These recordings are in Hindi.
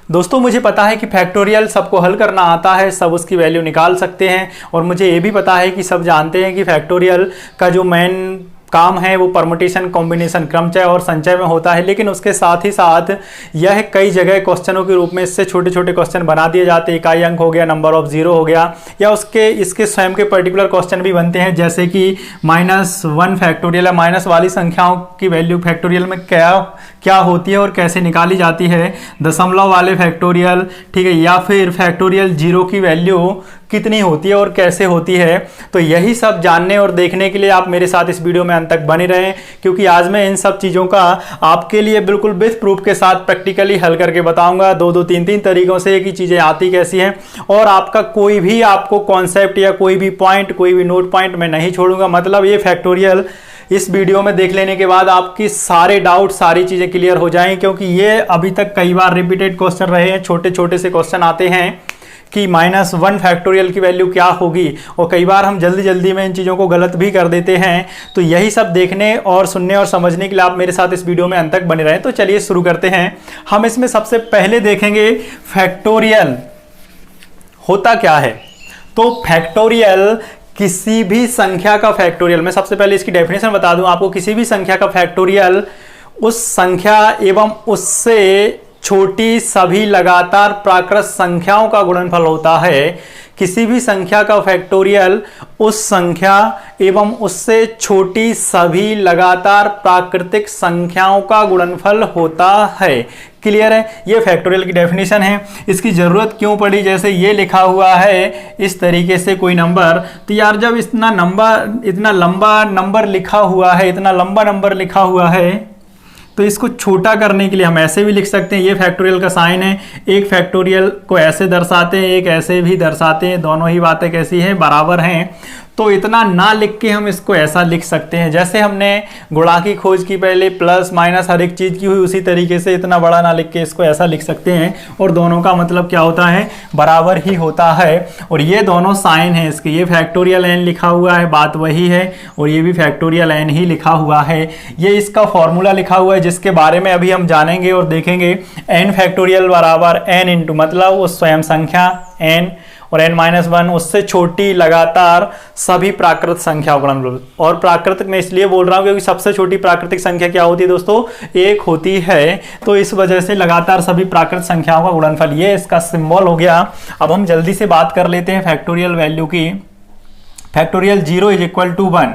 दोस्तों मुझे पता है कि फैक्टोरियल सबको हल करना आता है, सब उसकी वैल्यू निकाल सकते हैं और मुझे ये भी पता है कि सब जानते हैं कि फैक्टोरियल का जो मेन काम है वो परमुटेशन, कॉम्बिनेशन, क्रमचय और संचय में होता है। लेकिन उसके साथ ही साथ यह कई जगह क्वेश्चनों के रूप में इससे छोटे छोटे क्वेश्चन बना दिए जाते हैं। इकाई अंक हो गया, नंबर ऑफ जीरो हो गया, या इसके स्वयं के पर्टिकुलर क्वेश्चन भी बनते हैं, जैसे कि -1 फैक्टोरियल है, माइनस वाली संख्याओं की वैल्यू फैक्टोरियल में क्या होती है और कैसे निकाली जाती है, दशमलव वाले फैक्टोरियल, ठीक है, या फिर फैक्टोरियल जीरो की वैल्यू कितनी होती है और कैसे होती है। तो यही सब जानने और देखने के लिए आप मेरे साथ इस वीडियो में अंत तक बने रहें, क्योंकि आज मैं इन सब चीज़ों का आपके लिए बिल्कुल विथ प्रूफ के साथ प्रैक्टिकली हल करके बताऊंगा। 2-2, 3-3 तरीकों से कि चीज़ें आती कैसी हैं, और आपका कोई भी आपको कॉन्सेप्ट या कोई भी पॉइंट, कोई भी नोट पॉइंट मैं नहीं छोड़ूंगा। मतलब ये फैक्टोरियल इस वीडियो में देख लेने के बाद आपकी सारे डाउट, सारी चीज़ें क्लियर हो जाएं, क्योंकि ये अभी तक कई बार रिपीटेड क्वेश्चन रहे हैं। छोटे छोटे से क्वेश्चन आते हैं कि -1 फैक्टोरियल की वैल्यू क्या होगी, और कई बार हम जल्दी जल्दी में इन चीज़ों को गलत भी कर देते हैं। तो यही सब देखने और सुनने और समझने के लिए आप मेरे साथ इस वीडियो में अंत तक बने रहें। तो चलिए शुरू करते हैं। हम इसमें सबसे पहले देखेंगे फैक्टोरियल होता क्या है। तो फैक्टोरियल किसी भी संख्या का फैक्टोरियल, मैं सबसे पहले इसकी डेफिनेशन बता दूं आपको। किसी भी संख्या का फैक्टोरियल उस संख्या एवं उससे छोटी सभी लगातार प्राकृत संख्याओं का गुणनफल होता है। किसी भी संख्या का फैक्टोरियल उस संख्या एवं उससे छोटी सभी लगातार प्राकृतिक संख्याओं का गुणनफल होता है। क्लियर है? ये फैक्टोरियल की डेफिनेशन है। इसकी ज़रूरत क्यों पड़ी? जैसे ये लिखा हुआ है इस तरीके से कोई नंबर, तो यार जब इतना लंबा नंबर लिखा हुआ है, इतना लंबा नंबर लिखा हुआ है, तो इसको छोटा करने के लिए हम ऐसे भी लिख सकते हैं। ये फैक्टोरियल का साइन है। एक फैक्टोरियल को ऐसे दर्शाते हैं, एक ऐसे भी दर्शाते हैं। दोनों ही बातें कैसी हैं? बराबर हैं। तो इतना ना लिख के हम इसको ऐसा लिख सकते हैं। जैसे हमने गुणा की खोज की पहले प्लस माइनस हर एक चीज़ की हुई, उसी तरीके से इतना बड़ा ना लिख के इसको ऐसा लिख सकते हैं। और दोनों का मतलब क्या होता है? बराबर ही होता है। और ये दोनों साइन है इसके। ये फैक्टोरियल एन लिखा हुआ है, बात वही है, और ये भी फैक्टोरियल एन ही लिखा हुआ है। ये इसका फॉर्मूला लिखा हुआ है, जिसके बारे में अभी हम जानेंगे और देखेंगे। एन फैक्टोरियल बराबर एन इंटू, मतलब उस स्वयं संख्या एन, और n-1 उससे छोटी लगातार सभी प्राकृत संख्याओं का गुणनफल। और प्राकृतिक मैं इसलिए बोल रहा हूं क्योंकि सबसे छोटी प्राकृतिक संख्या क्या होती है दोस्तों? 1 होती है। तो इस वजह से लगातार सभी प्राकृत संख्याओं का गुणनफल, ये इसका सिंबल हो गया। अब हम जल्दी से बात कर लेते हैं फैक्टोरियल वैल्यू की। फैक्टोरियल 0 = 1,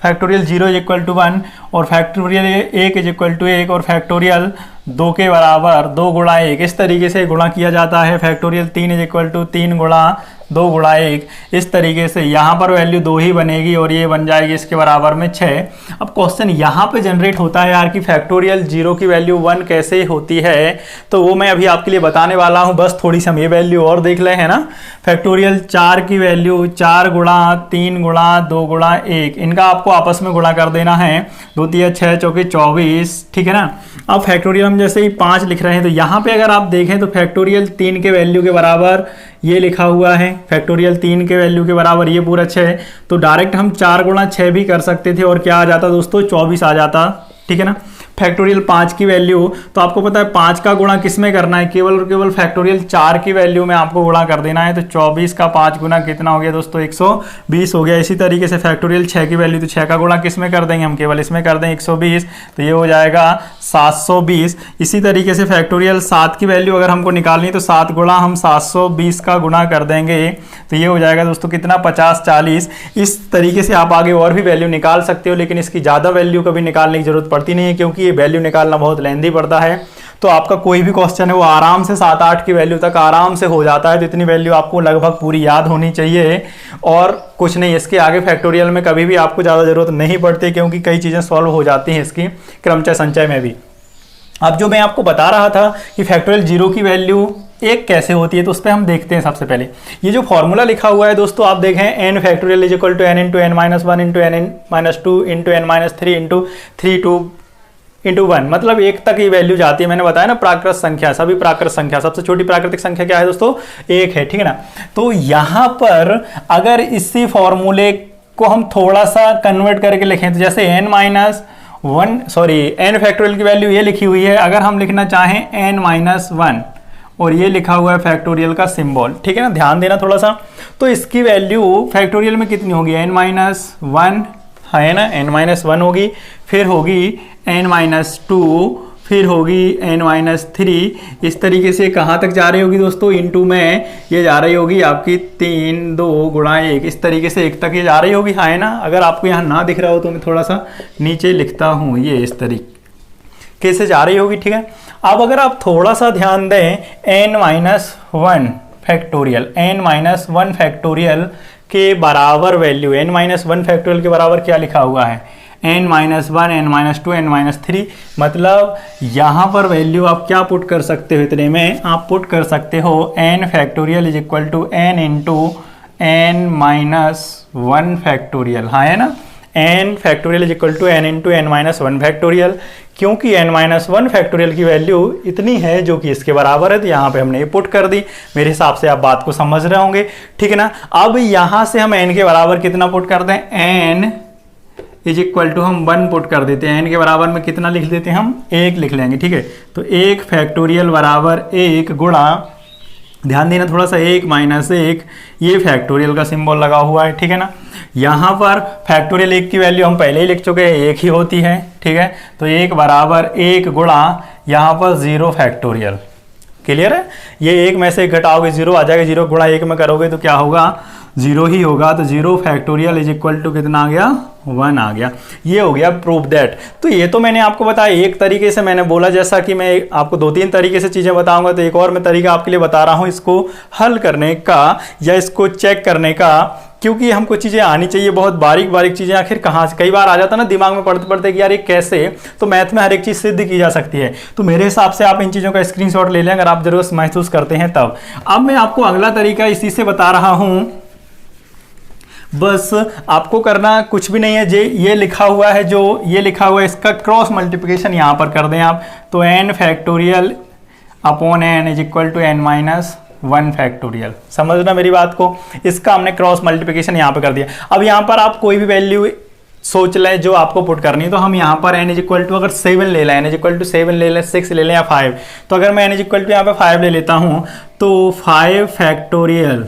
फैक्टोरियल 0 = 1, और फैक्टोरियल 1 = 1, और फैक्टोरियल 2 के बराबर 2 गुणा 1, इस तरीके से गुणा किया जाता है। फैक्टोरियल 3 = 3 गुणा 2 गुणा 1, इस तरीके से यहाँ पर वैल्यू 2 ही बनेगी और ये बन जाएगी इसके बराबर में 6। अब क्वेश्चन यहाँ पे जनरेट होता है यार कि फैक्टोरियल 0 की वैल्यू 1 कैसे होती है, तो वो मैं अभी आपके लिए बताने वाला हूँ। बस थोड़ी सी हम ये वैल्यू और देख लें, है ना। फैक्टोरियल 4 की वैल्यू 4 गुणा 3 गुणा 2 गुणा 1, इनका आपको आपस में गुणा कर देना है। 2 × 6 = 24, ठीक है ना। अब फैक्टोरियल हम जैसे ही 5 लिख रहे हैं, तो यहाँ पे अगर आप देखें तो फैक्टोरियल 3 के वैल्यू के बराबर ये लिखा हुआ है। फैक्टोरियल 3 के वैल्यू के बराबर ये पूरा 6, तो डायरेक्ट हम 4 गुणा 6 भी कर सकते थे और क्या आ जाता दोस्तों? 24 आ जाता, ठीक है ना। फैक्टोरियल 5 की वैल्यू, तो आपको पता है 5 का गुणा किस में करना है? केवल और केवल फैक्टोरियल 4 की वैल्यू में आपको गुणा कर देना है। तो 24 का 5 गुना कितना हो गया दोस्तों? 120 हो गया। इसी तरीके से फैक्टोरियल 6 की वैल्यू, तो 6 का गुणा किस में कर देंगे? हम केवल इसमें कर देंगे 120, तो ये हो जाएगा 720। इसी तरीके से फैक्टोरियल 7 की वैल्यू अगर हमको निकालनी है, तो 7 गुणा हम 720 का गुणा कर देंगे, तो ये हो जाएगा दोस्तों कितना? 50 40। इस तरीके से आप आगे और भी वैल्यू निकाल सकते हो, लेकिन इसकी ज़्यादा वैल्यू कभी निकालने की जरूरत पड़ती नहीं है, क्योंकि वैल्यू निकालना बहुत लेंदी पड़ता है। तो आपका कोई भी क्वेश्चन है वो आराम से 7-8 की वैल्यू तक आराम से हो जाता है। तो इतनी वैल्यू आपको लगभग पूरी याद होनी चाहिए, और कुछ नहीं। इसके आगे फैक्टोरियल में कभी भी आपको ज़्यादा जरूरत नहीं पड़ती, क्योंकि कई चीज़ें सॉल्व हो जाती हैं इसकी क्रमचय संचय में भी। अब जो मैं आपको बता रहा था कि फैक्टोरियल 0 की वैल्यू 1 कैसे होती है, तो उस पर हम देखते हैं। सबसे पहले ये जो फॉर्मूला लिखा हुआ है दोस्तों, आप देखें n factorial = n × n-1 × n-2 × n-3 × 3 × 1, मतलब 1 तक ये वैल्यू जाती है। मैंने बताया ना, प्राकृत संख्या, सभी प्राकृत संख्या, सबसे छोटी प्राकृतिक संख्या क्या है दोस्तों? 1 है, ठीक है ना। तो यहाँ पर अगर इसी फॉर्मूले को हम थोड़ा सा कन्वर्ट करके लिखें, तो जैसे n फैक्टोरियल की वैल्यू ये लिखी हुई है। अगर हम लिखना चाहें n-1, और ये लिखा हुआ है फैक्टोरियल का सिंबल, ठीक है ना, ध्यान देना थोड़ा सा। तो इसकी वैल्यू फैक्टोरियल में कितनी होगी, n-1 है ना, n-1 होगी, फिर होगी n-2, फिर होगी n-3, इस तरीके से कहाँ तक जा रही होगी दोस्तों, इनटू में ये जा रही होगी आपकी 3 2 गुणा 1, इस तरीके से 1 तक ये जा रही होगी, है ना। अगर आपको यहाँ ना दिख रहा हो तो मैं थोड़ा सा नीचे लिखता हूँ, ये इस तरीके से जा रही होगी, ठीक है। अब अगर आप थोड़ा सा ध्यान दें, n-1 फैक्टोरियल, n-1 फैक्टोरियल के बराबर वैल्यू, n-1 फैक्टोरियल के बराबर क्या लिखा हुआ है, n-1, n-2, n-3, मतलब यहाँ पर वैल्यू आप क्या पुट कर सकते हो, इतने में आप पुट कर सकते हो n factorial is equal to n into n-1 factorial, हाँ है ना, n factorial is equal to n into n-1 factorial, क्योंकि n-1 फैक्टोरियल की वैल्यू इतनी है जो कि इसके बराबर है, तो यहाँ पे हमने ये पुट कर दी। मेरे हिसाब से आप बात को समझ रहे होंगे, ठीक है ना। अब यहाँ से हम n के बराबर कितना पुट कर दें, n इज इक्वल टू हम 1 पुट कर देते हैं, n के बराबर में कितना लिख देते हैं, हम 1 लिख लेंगे, ठीक है। तो 1 फैक्टोरियल बराबर 1 गुणा, ध्यान देना थोड़ा सा, 1 माइनस 1, ये फैक्टोरियल का सिंबल लगा हुआ है, ठीक है ना। यहाँ पर फैक्टोरियल 1 की वैल्यू हम पहले ही लिख चुके हैं, 1 ही होती है, ठीक है। तो 1 बराबर 1 गुणा यहाँ पर 0 फैक्टोरियल, क्लियर है। ये 1 में से घटाओगे 0 आ जाएगा, 0 गुणा 1 में करोगे तो क्या होगा, 0 ही होगा। तो 0 फैक्टोरियल इज इक्वल टू कितना आ गया, 1 आ गया। ये हो गया प्रूफ दैट। तो ये तो मैंने आपको बताया, एक तरीके से मैंने बोला, जैसा कि मैं आपको 2-3 तरीके से चीज़ें बताऊंगा, तो एक और मैं तरीका आपके लिए बता रहा हूँ इसको हल करने का या इसको चेक करने का, क्योंकि हमको चीज़ें आनी चाहिए, बहुत बारीक बारीक चीज़ें आखिर कहाँ से, कई बार आ जाता है ना दिमाग में पढ़ते पढ़ते कि यार ये कैसे, तो मैथ में हर एक चीज़ सिद्ध की जा सकती है। तो मेरे हिसाब से आप इन चीज़ों का स्क्रीनशॉट ले लें अगर आप जरूरत महसूस करते हैं तब। अब मैं आपको अगला तरीका इसी से बता रहा हूँ, बस आपको करना कुछ भी नहीं है, ये लिखा हुआ है, जो ये लिखा हुआ है इसका क्रॉस मल्टीप्लिकेशन यहाँ पर कर दें आप, तो n factorial upon n is equal to n-1 factorial, समझना मेरी बात को। इसका हमने क्रॉस मल्टीप्लिकेशन यहाँ पर कर दिया। अब यहाँ पर आप कोई भी वैल्यू सोच लें जो आपको पुट करनी है, तो हम यहाँ पर n इज इक्वल टू अगर 7 ले लें, n इज इक्वल टू 7 ले लें, 6 ले लें या 5, तो अगर मैं n इज इक्वल टू यहाँ पे 5 ले लेता हूँ तो 5 फैक्टोरियल,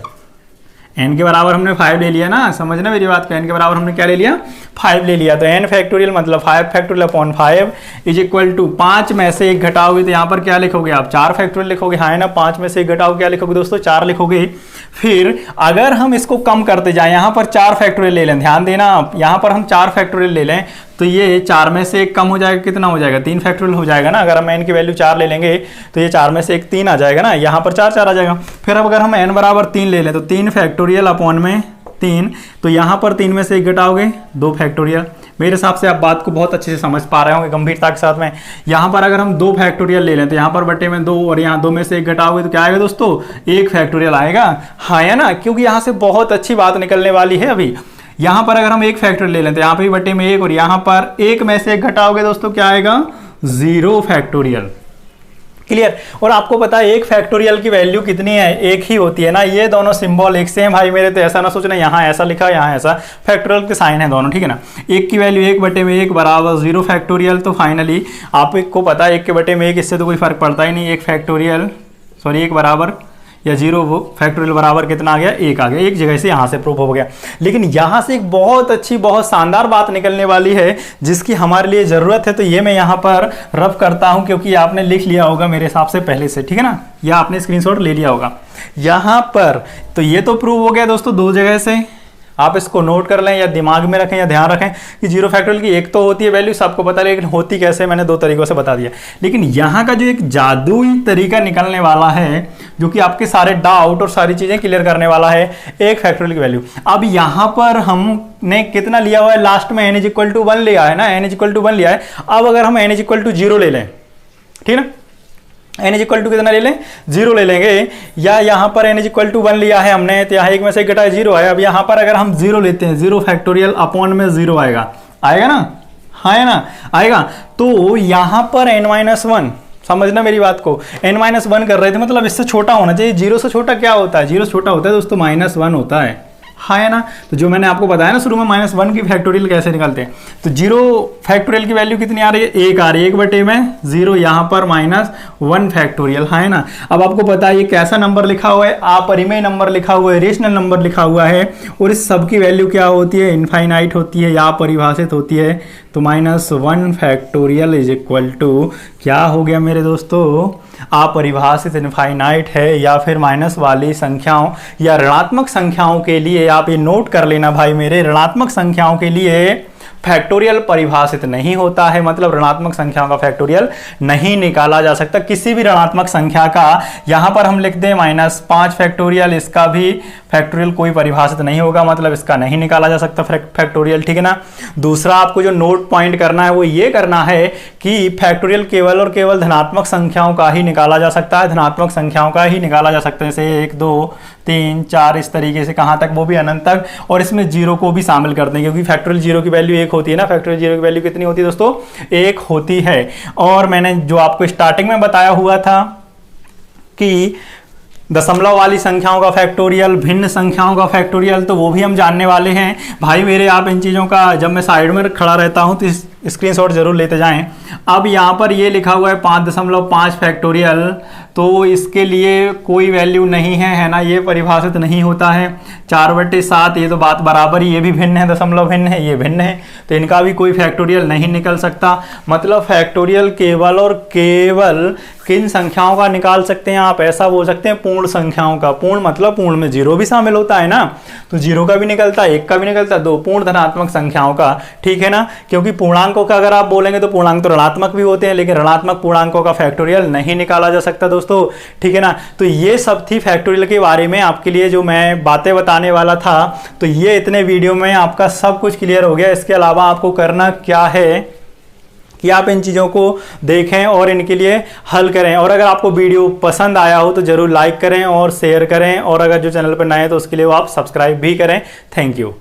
n के बराबर हमने 5 ले लिया ना, समझना मेरी बात को, n के बराबर हमने क्या ले लिया, 5 ले लिया। तो n फैक्टोरियल मतलब 5 factorial upon 5 is equal to 5 में से 1 घटाओगे तो यहाँ पर क्या लिखोगे आप, 4 फैक्टोरियल लिखोगे, हाँ है ना। 5 में से 1 घटाओगे क्या लिखोगे दोस्तों, 4 लिखोगे। फिर अगर हम इसको कम करते जाएं, यहाँ पर 4 फैक्टोरियल ले लें, ध्यान देना आप, यहाँ पर हम 4 फैक्टोरियल ले लें तो ये 4 में से 1 कम हो जाएगा, कितना हो जाएगा, 3 फैक्टोरियल हो जाएगा ना। अगर हम n की वैल्यू 4 ले लेंगे तो ये 4 में से 1 3 आ जाएगा ना, यहाँ पर 4 4 आ जाएगा। फिर अब अगर हम n बराबर 3 ले लें तो 3 फैक्टोरियल अपॉन में 3, तो यहाँ पर 3 में से 1 घटाओगे 2 फैक्टोरियल। मेरे हिसाब से आप बात को बहुत अच्छे से समझ पा रहे होंगे गंभीरता के साथ में। यहाँ पर अगर हम 2 फैक्टोरियल ले लें तो यहाँ पर बटे में 2 और यहाँ 2 में से 1 घटाओगे तो क्या आएगा दोस्तों, 1 फैक्टोरियल आएगा, हाँ है ना। क्योंकि यहाँ से बहुत अच्छी बात निकलने वाली है। अभी यहाँ पर अगर हम 1 फैक्टोरियल ले लें तो यहाँ पर बटे में 1 और यहाँ पर 1 में से 1 घटाओगे दोस्तों क्या आएगा, 0 फैक्टोरियल, क्लियर। और आपको पता है 1 फैक्टोरियल की वैल्यू कितनी है, 1 ही होती है ना। ये दोनों सिंबल एक से हैं भाई मेरे, तो ऐसा ना सोचना यहाँ ऐसा लिखा यहाँ ऐसा, फैक्टोरियल के साइन है दोनों, ठीक है ना। 1 की वैल्यू 1 बटे में 1 बराबर 0 फैक्टोरियल। तो फाइनली आपको पता है 1 के बटे में 1, इससे तो कोई फर्क पड़ता ही नहीं, 1 फैक्टोरियल सॉरी 1 बराबर या 0 फैक्टोरियल बराबर कितना आ गया, 1 आ गया। एक जगह से यहाँ से प्रूफ हो गया। लेकिन यहाँ से एक बहुत अच्छी बहुत शानदार बात निकलने वाली है जिसकी हमारे लिए ज़रूरत है। तो ये मैं यहाँ पर रफ करता हूँ क्योंकि आपने लिख लिया होगा मेरे हिसाब से पहले से, ठीक है ना, या आपने स्क्रीनशॉट ले लिया होगा यहाँ पर। तो ये तो प्रूव हो गया दोस्तों 2 जगह से, आप इसको नोट कर लें या दिमाग में रखें या ध्यान रखें कि 0 फैक्टोरियल की एक तो होती है वैल्यू, सबको पता है, लेकिन होती कैसे मैंने 2 तरीकों से बता दिया। लेकिन यहाँ का जो एक जादुई तरीका निकलने वाला है जो कि आपके सारे डाउट और सारी चीज़ें क्लियर करने वाला है, 1 फैक्टोरियल की वैल्यू। अब यहाँ पर हमने कितना लिया हुआ है, लास्ट में n इज इक्वल टू 1 लिया है ना, n इज इक्वल टू 1 लिया है। अब अगर हम n इज इक्वल टू 0 ले लें, ठीक है ना, n इज इक्वल टू कितना ले लें, 0 ले लेंगे, या यहाँ पर n इज इक्वल टू 1 लिया है हमने तो यहाँ 1 में से 1 घटाया 0 है। अब यहाँ पर अगर हम 0 लेते हैं, 0 फैक्टोरियल अपॉन में 0 आएगा, आएगा ना, हाँ है ना, आएगा। तो यहाँ पर n-1, समझना मेरी बात को, n-1 कर रहे थे, मतलब इससे छोटा होना चाहिए। 0 से छोटा क्या होता है, 0 से छोटा होता है दोस्तों -1 होता है, हाँ है ना। तो जो मैंने आपको बताया ना शुरू में -1 की फैक्टोरियल कैसे निकालते हैं, तो 0 फैक्टोरियल की वैल्यू कितनी आ रही है, 1 आ रही है, 1/0 यहाँ पर -1 फैक्टोरियल, हाँ है ना। अब आपको पता है ये कैसा नंबर लिखा हुआ है, अपरिमेय नंबर लिखा हुआ है, रेशनल नंबर लिखा हुआ है, और इस सब की वैल्यू क्या होती है, इनफाइनाइट होती है या परिभाषित होती है। तो -1 फैक्टोरियल इज इक्वल टू क्या हो गया मेरे दोस्तों, अपरिभाषित इनफाइनाइट है, या फिर माइनस वाली संख्याओं या ऋणात्मक संख्याओं के लिए, आप ये नोट कर लेना भाई मेरे, ऋणात्मक संख्याओं के लिए फैक्टोरियल परिभाषित नहीं होता है, मतलब ऋणात्मक संख्याओं का फैक्टोरियल नहीं निकाला जा सकता। किसी भी ऋणात्मक संख्या का यहां पर हम लिखते हैं -5 फैक्टोरियल, इसका भी फैक्टोरियल कोई परिभाषित नहीं होगा, मतलब इसका नहीं निकाला जा सकता फैक्टोरियल, ठीक है ना। दूसरा आपको जो नोट पॉइंट करना है वो ये करना है कि फैक्टोरियल केवल और केवल धनात्मक संख्याओं का ही निकाला जा सकता है, धनात्मक संख्याओं का ही निकाला जा सकता है, जैसे 1 2 3 4 इस तरीके से, कहां तक, वो भी अनंत तक, और इसमें 0 को भी शामिल करते हैं, क्योंकि फैक्टोरियल 0 की वैल्यू 1 होती है ना, फैक्टोरियल 0 की वैल्यू कितनी होती है दोस्तों, 1 होती है। और मैंने जो आपको स्टार्टिंग में बताया हुआ था कि दशमलव वाली संख्याओं का फैक्टोरियल, भिन्न संख्याओं का फैक्टोरियल, तो वो भी हम जानने वाले हैं भाई मेरे। आप इन चीज़ों का, जब मैं साइड में खड़ा रहता हूं तो स्क्रीनशॉट जरूर लेते जाएं। अब यहाँ पर ये लिखा हुआ है 5.5 फैक्टोरियल, तो इसके लिए कोई वैल्यू नहीं है ना, ये परिभाषित नहीं होता है। 4/7 ये तो बात बराबर ही, ये भी भिन्न है, दशमलव भिन्न है, ये भिन्न है, तो इनका भी कोई फैक्टोरियल नहीं निकल सकता। मतलब फैक्टोरियल केवल और केवल किन संख्याओं का निकाल सकते हैं आप, ऐसा बोल सकते हैं पूर्ण संख्याओं का। पूर्ण मतलब पूर्ण में 0 भी शामिल होता है ना, तो 0 का भी निकलता है, 1 का भी निकलता है, 2 पूर्ण धनात्मक संख्याओं का, ठीक है ना। क्योंकि पूर्णांकों का अगर आप बोलेंगे तो पूर्णांक तो ऋणात्मक भी होते हैं, लेकिन ऋणात्मक पूर्णांकों का फैक्टोरियल नहीं निकाला जा सकता दोस्तों, ठीक है ना। तो ये सब थी फैक्टोरियल के बारे में आपके लिए जो मैं बातें बताने वाला था। तो ये इतने वीडियो में आपका सब कुछ क्लियर हो गया। इसके अलावा आपको करना क्या है कि आप इन चीज़ों को देखें और इनके लिए हल करें। और अगर आपको वीडियो पसंद आया हो तो जरूर लाइक करें और शेयर करें, और अगर जो चैनल पर नए हैं तो उसके लिए वो आप सब्सक्राइब भी करें। Thank you.